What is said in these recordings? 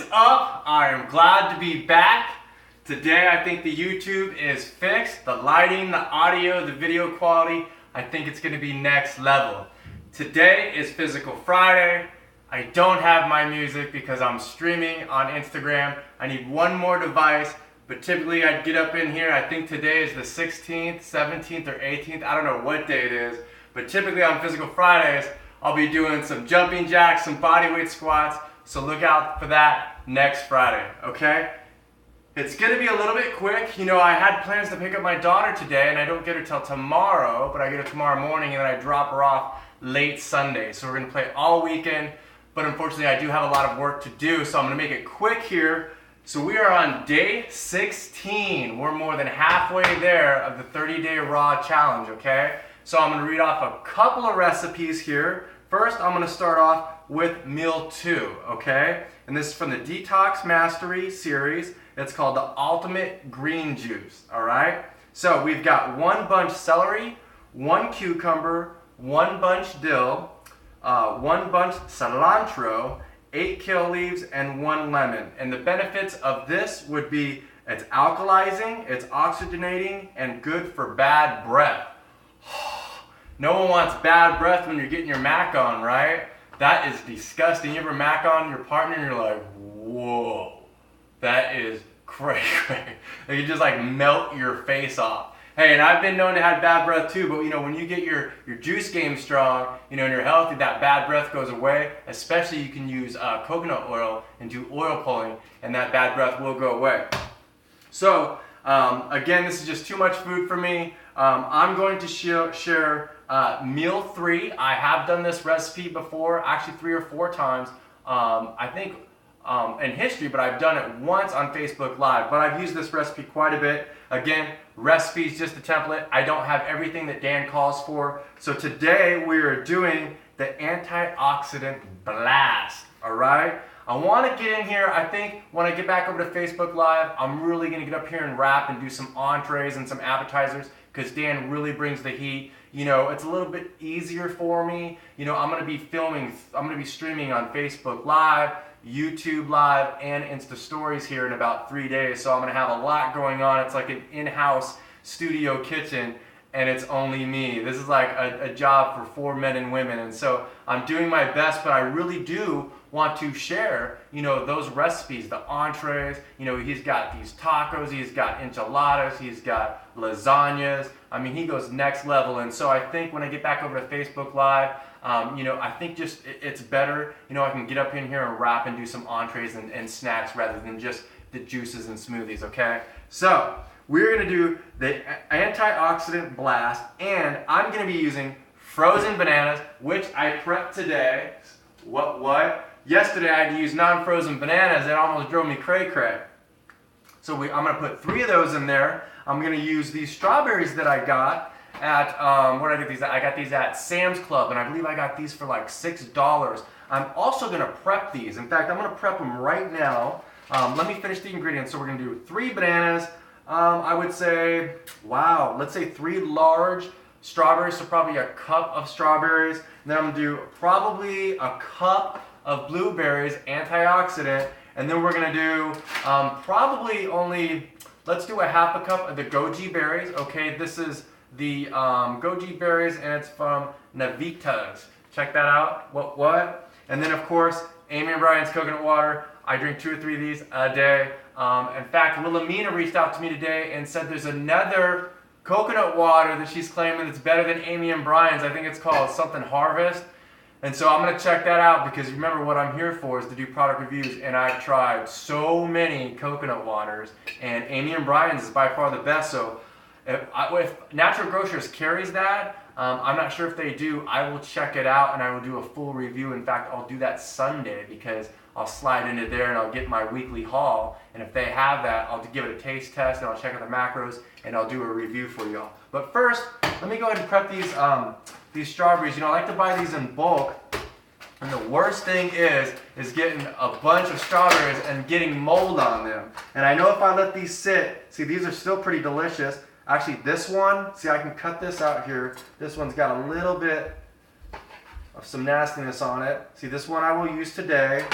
is up? I am glad to be back. Today I think the YouTube is fixed. The lighting, the audio, the video quality, I think it's going to be next level. Today is Physical Friday. I don't have my music because I'm streaming on Instagram. I need one more device, but typically I'd get up in here. I think today is the 16th, 17th, or 18th. I don't know what day it is, but typically on Physical Fridays, I'll be doing some jumping jacks, some bodyweight squats, so look out for that next Friday, okay? It's gonna be a little bit quick. You know, I had plans to pick up my daughter today, and I don't get her till tomorrow, but I get her tomorrow morning, and then I drop her off late Sunday. So we're gonna play all weekend, but unfortunately I do have a lot of work to do, so I'm gonna make it quick here. So we are on day 16. We're more than halfway there of the 30-day raw challenge, okay? So I'm gonna read off a couple of recipes here. First, I'm gonna start off with meal 2, okay? And this is from the Detox Mastery series. It's called the Ultimate Green Juice, all right? So we've got 1 bunch celery, 1 cucumber, 1 bunch dill, 1 bunch cilantro, 8 kale leaves, and 1 lemon. And the benefits of this would be it's alkalizing, it's oxygenating, and good for bad breath. No one wants bad breath when you're getting your mac on, right? That is disgusting. You ever mac on your partner and you're like, whoa, that is cray cray. Like you just like melt your face off. Hey, and I've been known to have bad breath too, but you know, when you get your juice game strong, you know, and you're healthy, that bad breath goes away. Especially you can use coconut oil and do oil pulling, and that bad breath will go away. So, again, this is just too much food for me. I'm going to share meal 3. I have done this recipe before, actually 3 or 4 times, I think in history, but I've done it once on Facebook Live. But I've used this recipe quite a bit. Again, recipe's just a template. I don't have everything that Dan calls for. So today we are doing the Antioxidant Blast, all right? I want to get in here. I think when I get back over to Facebook Live, I'm really going to get up here and rap and do some entrees and some appetizers because Dan really brings the heat. You know, it's a little bit easier for me. You know, I'm going to be streaming on Facebook Live, YouTube Live, and Insta Stories here in about 3 days. So I'm going to have a lot going on. It's like an in-house studio kitchen, and it's only me. This is like a job for 4 men and women. And so I'm doing my best, but I really do want to share, you know, those recipes, the entrees. You know, he's got these tacos, he's got enchiladas, he's got lasagnas. I mean, he goes next level. And so I think when I get back over to Facebook Live, you know, I think just it's better, you know, I can get up in here and rap and do some entrees and snacks rather than just the juices and smoothies, okay? So we're gonna do the Antioxidant Blast, and I'm gonna be using frozen bananas, which I prepped today. What? Yesterday I had to use non-frozen bananas. It almost drove me cray-cray. So I'm going to put 3 of those in there. I'm going to use these strawberries that I got at, where did I get these at? I got these at Sam's Club, and I believe I got these for like $6. I'm also going to prep these. In fact, I'm going to prep them right now. Let me finish the ingredients. So we're going to do 3 bananas. I would say, wow, let's say 3 large strawberries, so probably a cup of strawberries. And then I'm going to do probably a cup of blueberries, antioxidant, and then we're gonna do probably only, let's do a half a cup of the Goji Berries, okay? This is the Goji Berries, and it's from Navitas. Check that out, what? And then of course, Amy and Brian's coconut water. I drink 2 or 3 of these a day. In fact, Wilhelmina reached out to me today and said there's another coconut water that she's claiming that's better than Amy and Brian's. I think it's called something Harvest. And so I'm going to check that out because remember what I'm here for is to do product reviews, and I've tried so many coconut waters, and Amy and Brian's is by far the best. So if Natural Grocers carries that, I'm not sure if they do. I will check it out and I will do a full review. In fact, I'll do that Sunday because I'll slide into there and I'll get my weekly haul, and if they have that, I'll give it a taste test and I'll check out the macros and I'll do a review for y'all. But first, let me go ahead and prep these strawberries. You know, I like to buy these in bulk, and the worst thing is getting a bunch of strawberries and getting mold on them. And I know if I let these sit, see, these are still pretty delicious. Actually, this one, see, I can cut this out here. This one's got a little bit of some nastiness on it. See, this one I will use today.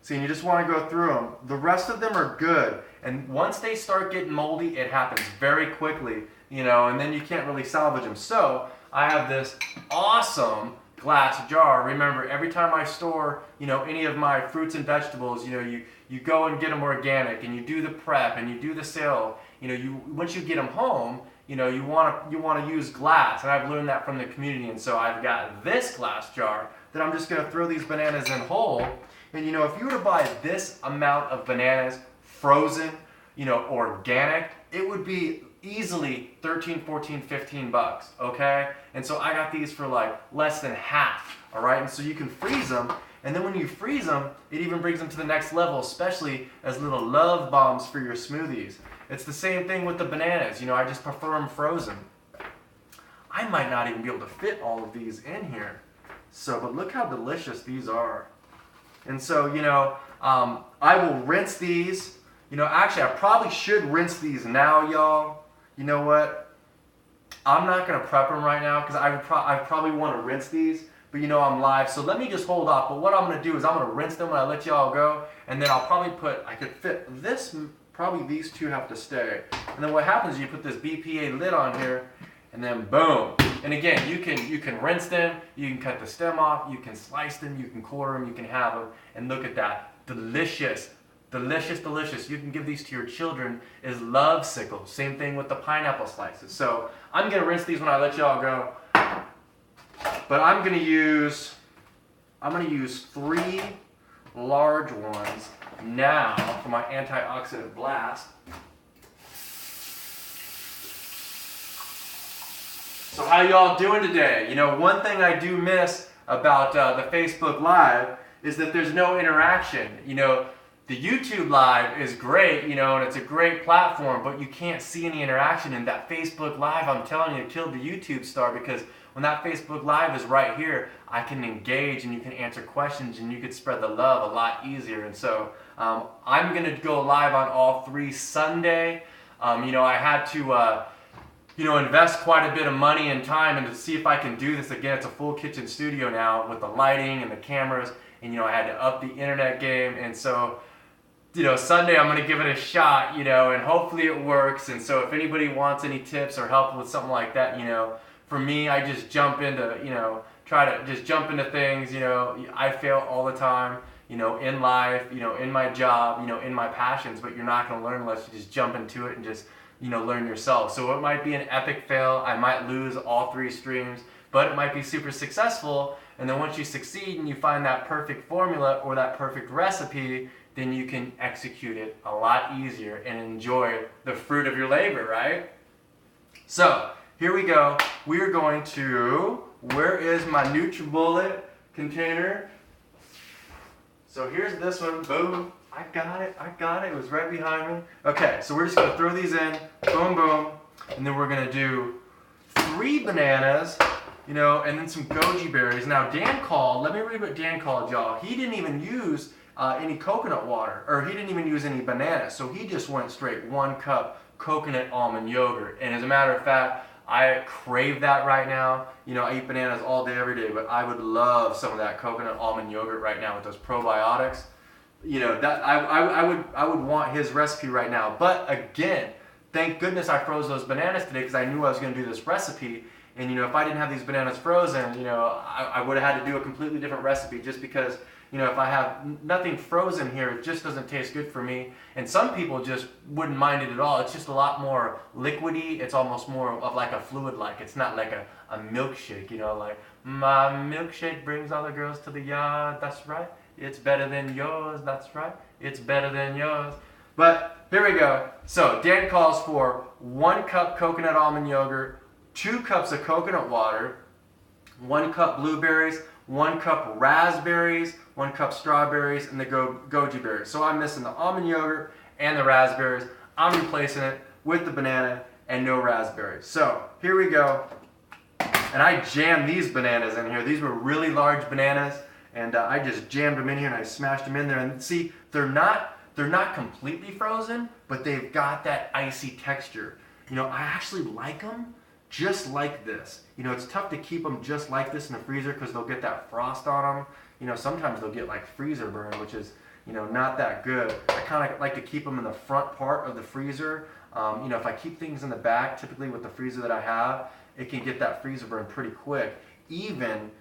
See, and you just want to go through them. The rest of them are good. And once they start getting moldy, it happens very quickly, you know, and then you can't really salvage them. So I have this awesome glass jar. Remember, every time I store, you know, any of my fruits and vegetables, you know, you go and get them organic, and you do the prep, and you do the sale. You know, once you get them home, you know, you want to use glass, and I've learned that from the community. And so I've got this glass jar that I'm just going to throw these bananas in whole. And you know, if you were to buy this amount of bananas frozen, you know, organic, it would be easily 13, 14, 15 bucks, okay? And so I got these for like less than half, all right? And so you can freeze them, and then when you freeze them, it even brings them to the next level, especially as little love bombs for your smoothies. It's the same thing with the bananas. You know, I just prefer them frozen. I might not even be able to fit all of these in here. So, but look how delicious these are. And so, you know, I will rinse these. You know, actually, I probably should rinse these now, y'all. You know what? I'm not going to prep them right now because I probably want to rinse these. But, you know, I'm live, so let me just hold off. But what I'm going to do is I'm going to rinse them when I let y'all go. And then I'll probably I could fit this, probably these two have to stay. And then what happens is you put this BPA lid on here, and then boom. And again, you can rinse them, you can cut the stem off, you can slice them, you can quarter them, you can have them. And look at that. Delicious. Delicious, delicious. You can give these to your children as love sickles. Same thing with the pineapple slices. So I'm going to rinse these when I let y'all go. But I'm going to use 3 large ones now for my Antioxidant Blast. So how y'all doing today? You know, one thing I do miss about the Facebook Live is that there's no interaction. You know, the YouTube Live is great, you know, and it's a great platform, but you can't see any interaction. In that Facebook Live, I'm telling you, it killed the YouTube star, because when that Facebook Live is right here, I can engage and you can answer questions and you can spread the love a lot easier. And so I'm going to go live on all 3 Sunday. You know, I had to you know, invest quite a bit of money and time and to see if I can do this again. It's a full kitchen studio now with the lighting and the cameras, and you know, I had to up the internet game. And so, you know, Sunday I'm going to give it a shot, you know, and hopefully it works. And so if anybody wants any tips or help with something like that, you know, for me, I just jump into, you know, try to just jump into things. You know, I fail all the time, you know, in life, you know, in my job, you know, in my passions, but you're not going to learn unless you just jump into it and just, you know, learn yourself. So it might be an epic fail. I might lose all 3 streams, but it might be super successful. And then once you succeed and you find that perfect formula or that perfect recipe, then you can execute it a lot easier and enjoy the fruit of your labor, right? So here we go. We are going to, where is my NutriBullet container? So here's this one, boom. I got it, it was right behind me. Okay, so we're just gonna throw these in, boom, boom, and then we're gonna do 3 bananas, you know, and then some goji berries. Now Dan called, let me read what Dan called, y'all. He didn't even use any coconut water, or he didn't even use any bananas, so he just went straight 1 cup coconut almond yogurt. And as a matter of fact, I crave that right now. You know, I eat bananas all day, every day, but I would love some of that coconut almond yogurt right now with those probiotics. You know, that I would want his recipe right now. But again, thank goodness I froze those bananas today, because I knew I was going to do this recipe. And you know, if I didn't have these bananas frozen, you know, I would have had to do a completely different recipe, just because, you know, if I have nothing frozen here, it just doesn't taste good for me. And some people just wouldn't mind it at all. It's just a lot more liquidy. It's almost more of like a fluid-like. It's not like a milkshake, you know, like, my milkshake brings all the girls to the yard. That's right. It's better than yours, that's right. It's better than yours. But here we go. So Dan calls for 1 cup coconut almond yogurt, 2 cups of coconut water, 1 cup blueberries, 1 cup raspberries, 1 cup strawberries, and the goji berries. So I'm missing the almond yogurt and the raspberries. I'm replacing it with the banana and no raspberries. So here we go. And I jammed these bananas in here. These were really large bananas. And I just jammed them in here and I smashed them in there. And see, they're not completely frozen, but they've got that icy texture. You know, I actually like them just like this. You know, it's tough to keep them just like this in the freezer because they'll get that frost on them. You know, sometimes they'll get like freezer burn, which is, not that good. I kind of like to keep them in the front part of the freezer. If I keep things in the back, typically with the freezer that I have, it can get that freezer burn pretty quick, even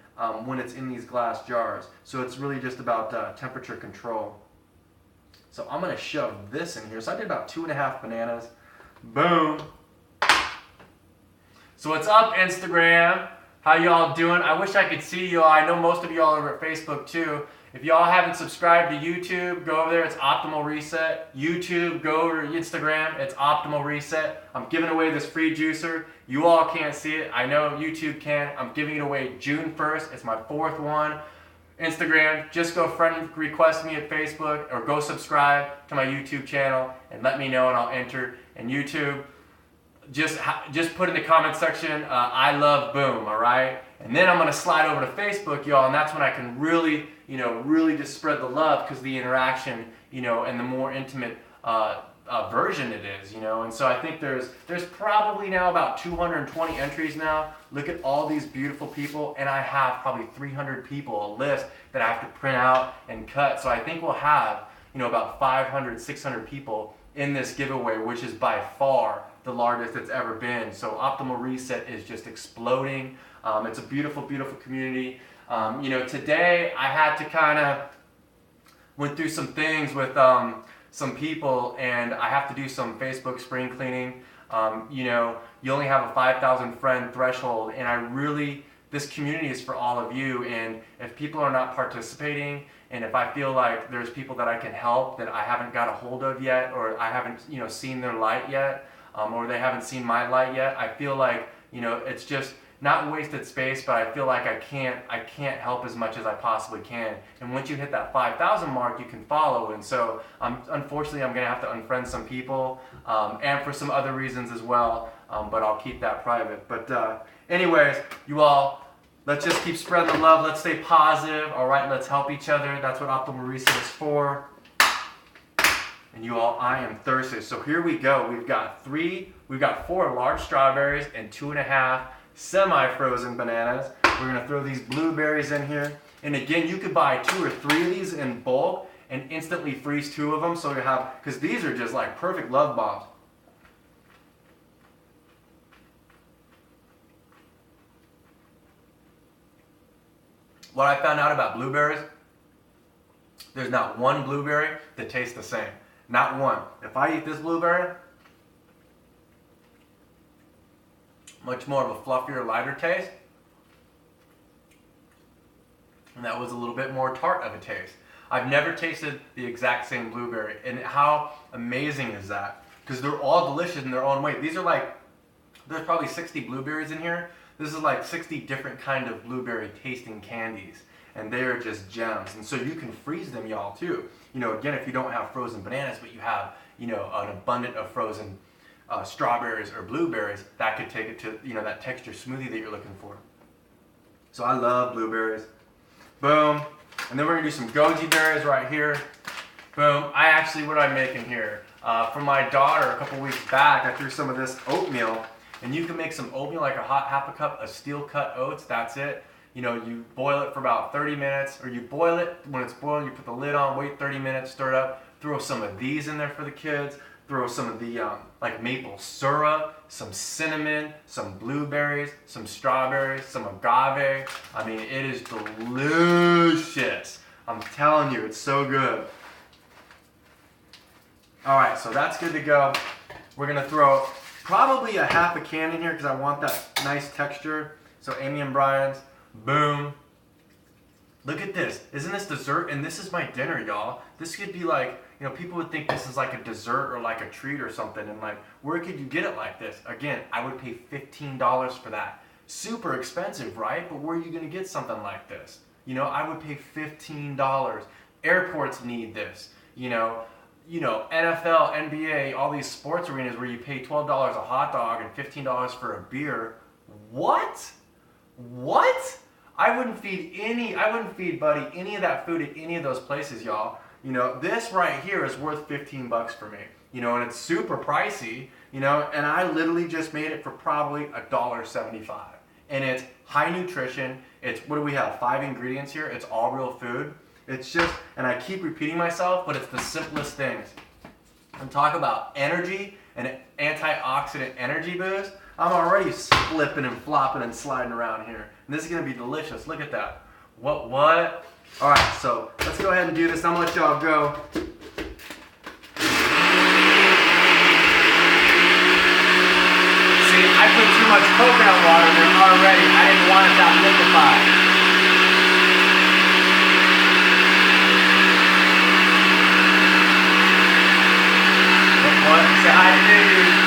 when it's in these glass jars. So it's really just about temperature control. So I'm gonna shove this in here. So I did about 2.5 bananas. Boom. So what's up, Instagram? How y'all doing? I wish I could see y'all. I know most of y'all are at Facebook too. If y'all haven't subscribed to YouTube, go over there. It's Optimal Reset. YouTube, go over to Instagram. It's Optimal Reset. I'm giving away this free juicer. You all can't see it. I know YouTube can. I'm giving it away June 1st. It's my 4th one. Instagram, just go friend request me at Facebook or go subscribe to my YouTube channel and let me know and I'll enter. And YouTube, just put in the comment section, I love boom, all right? And then I'm gonna slide over to Facebook, y'all, and that's when I can really, really just spread the love, because the interaction, and the more intimate version it is, And so I think there's probably now about 220 entries now. Look at all these beautiful people, and I have probably 300 people, a list that I have to print out and cut. So I think we'll have, about 500, 600 people in this giveaway, which is by far the largest it's ever been. So Optimal Reset is just exploding. It's a beautiful, beautiful community. Today I had to kind of went through some things with some people, and I have to do some Facebook spring cleaning. You only have a 5,000 friend threshold, and this community is for all of you. And if people are not participating, and if I feel like there's people that I can help that I haven't got a hold of yet, or I haven't seen their light yet, or they haven't seen my light yet, I feel like it's just not wasted space, but I feel like I can't help as much as I possibly can. And once you hit that 5,000 mark, you can follow. And so unfortunately I'm gonna have to unfriend some people, and for some other reasons as well, but I'll keep that private. But anyways, you all, let's just keep spreading the love. Let's stay positive. All right, let's help each other. That's what Optimal Reset is for. And you all, I am thirsty. So here we go. We've got 4 large strawberries and 2.5 semi-frozen bananas. We're gonna throw these blueberries in here. And again, you could buy 2 or 3 of these in bulk and instantly freeze 2 of them. So you have, because these are just like perfect love bombs. What I found out about blueberries, there's not one blueberry that tastes the same. Not one. If I eat this blueberry, much more of a fluffier, lighter taste. And that was a little bit more tart of a taste. I've never tasted the exact same blueberry. And how amazing is that? Because they're all delicious in their own way. These are like, there's probably 60 blueberries in here. This is like 60 different kind of blueberry tasting candies. And they are just gems. And so you can freeze them, y'all, too. Again, if you don't have frozen bananas, but you have, an abundant of frozen strawberries or blueberries, that could take it to, that texture smoothie that you're looking for. So I love blueberries. Boom. And then we're gonna do some goji berries right here. Boom. What am I making here? For my daughter, a couple weeks back, I threw some of this oatmeal. And you can make some oatmeal, like a hot 1/2 cup of steel cut oats. That's it. You boil it for about 30 minutes, or you boil it. When it's boiled, you put the lid on, wait 30 minutes, stir it up, throw some of these in there for the kids, throw some of the like maple syrup, some cinnamon, some blueberries, some strawberries, some agave. I mean, it is delicious. I'm telling you, it's so good. All right, so that's good to go. We're gonna throw probably a 1/2 can in here because I want that nice texture. So Amy and Brian's, boom. Look at this. Isn't this dessert? And this is my dinner, y'all. This could be like, people would think this is like a dessert or like a treat or something. And like, where could you get it like this? Again, I would pay $15 for that. Super expensive, right? But where are you going to get something like this? I would pay $15. Airports need this. NFL, NBA, all these sports arenas where you pay $12 a hot dog and $15 for a beer. What? I wouldn't feed Buddy any of that food at any of those places, y'all. This right here is worth $15 for me. And it's super pricey, and I literally just made it for probably $1.75. And it's high nutrition. What do we have? 5 ingredients here. It's all real food. It's just, and I keep repeating myself, but it's the simplest things. And talk about energy and antioxidant energy boost. I'm already flipping and flopping and sliding around here. And this is gonna be delicious. Look at that. What? All right, so let's go ahead and do this. I'm gonna let y'all go. See, I put too much coconut water in there already. I didn't want it that liquefied. What? Say hi to Davey.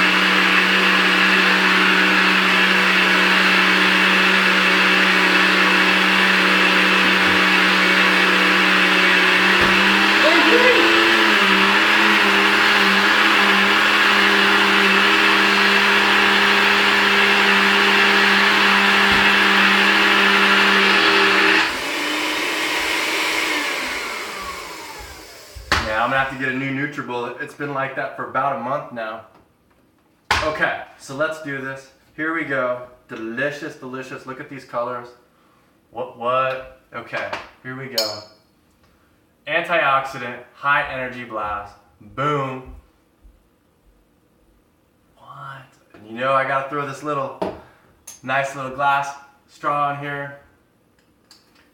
I'm gonna have to get a new NutriBullet. It's been like that for about a month now. Okay, so let's do this. Here we go. Delicious, delicious. Look at these colors. What? Okay, here we go. Antioxidant, high energy blast. Boom. What? And you know I gotta throw this nice little glass straw in here.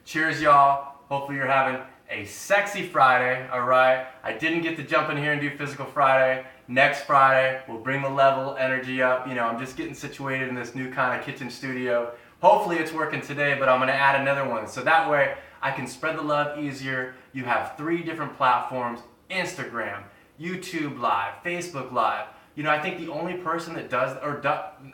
Cheers, y'all. Hopefully you're having a sexy Friday, all right? I didn't get to jump in here and do Physical Friday. Next Friday, we'll bring the level energy up. You know, I'm just getting situated in this new kind of kitchen studio. Hopefully it's working today, but I'm gonna add another one. So that way I can spread the love easier. You have 3 different platforms: Instagram, YouTube Live, Facebook Live. You know, I think the only person that does,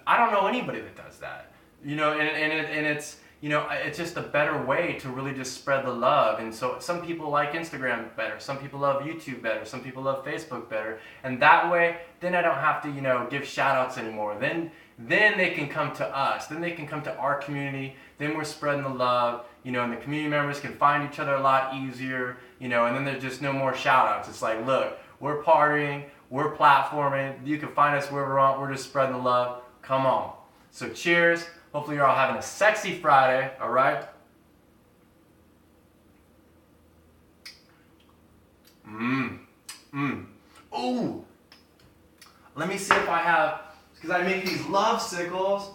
I don't know anybody that does that. You know, and it's, you know, it's just a better way to really just spread the love. And so some people like Instagram better, some people love YouTube better, some people love Facebook better. And that way, then I don't have to, you know, give shout outs anymore. Then they can come to us, then they can come to our community, then we're spreading the love, you know, and the community members can find each other a lot easier, you know, and then there's just no more shout outs. It's like, look, we're partying, we're platforming, you can find us wherever we're just spreading the love. Come on. So cheers. Hopefully you're all having a sexy Friday, all right? Ooh. Let me see if I have, because I make these love sickles.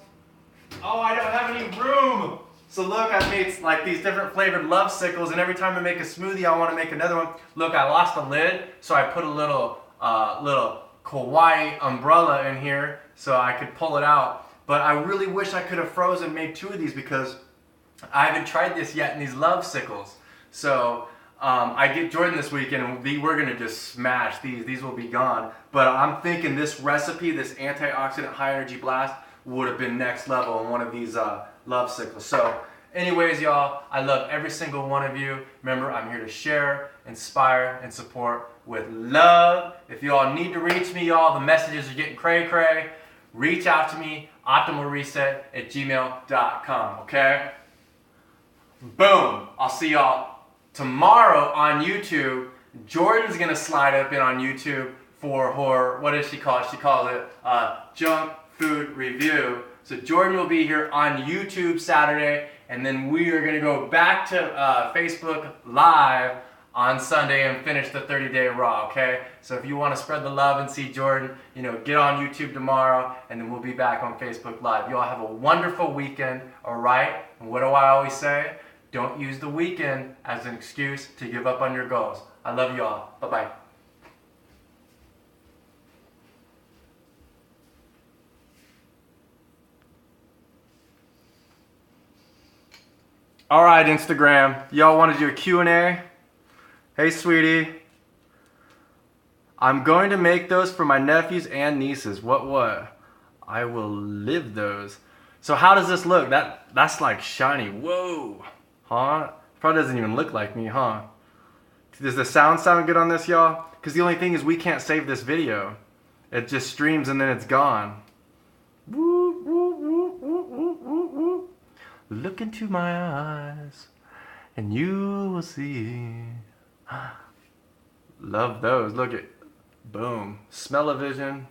Oh, I don't have any room. So look, I made like these different flavored love sickles, and every time I make a smoothie, I want to make another one. Look, I lost the lid, so I put a little kawaii umbrella in here so I could pull it out. But I really wish I could have frozen made 2 of these, because I haven't tried this yet in these love sickles. So I get Jordyn this weekend, and we're gonna just smash these. These will be gone. But I'm thinking this recipe, this antioxidant high energy blast, would have been next level in one of these love sickles. So anyways, y'all, I love every single one of you. Remember, I'm here to share, inspire, and support with love. If y'all need to reach me, y'all, the messages are getting cray-cray. Reach out to me, optimalreset@gmail.com, okay? Boom. I'll see y'all tomorrow on YouTube. Jordyn's gonna slide up in on YouTube for her, what does she call it? She calls it junk food review. So Jordyn will be here on YouTube Saturday, and then we are gonna go back to Facebook Live on Sunday and finish the 30-day raw, okay? So if you want to spread the love and see Jordyn, you know, get on YouTube tomorrow, and then we'll be back on Facebook Live. You all have a wonderful weekend, all right? And what do I always say? Don't use the weekend as an excuse to give up on your goals. I love you all. Bye-bye. All right, Instagram. Y'all want to do a Q&A? Hey, sweetie. I'm going to make those for my nephews and nieces. What? I will live those. So how does this look? That's like shiny. Whoa. Huh? Probably doesn't even look like me, huh? Does the sound good on this, y'all? Because the only thing is we can't save this video. It just streams and then it's gone. Woo, woo, woo, woo, woo, woo, woo. Look into my eyes and you will see. Love those. Look at, boom. Smell-o-vision.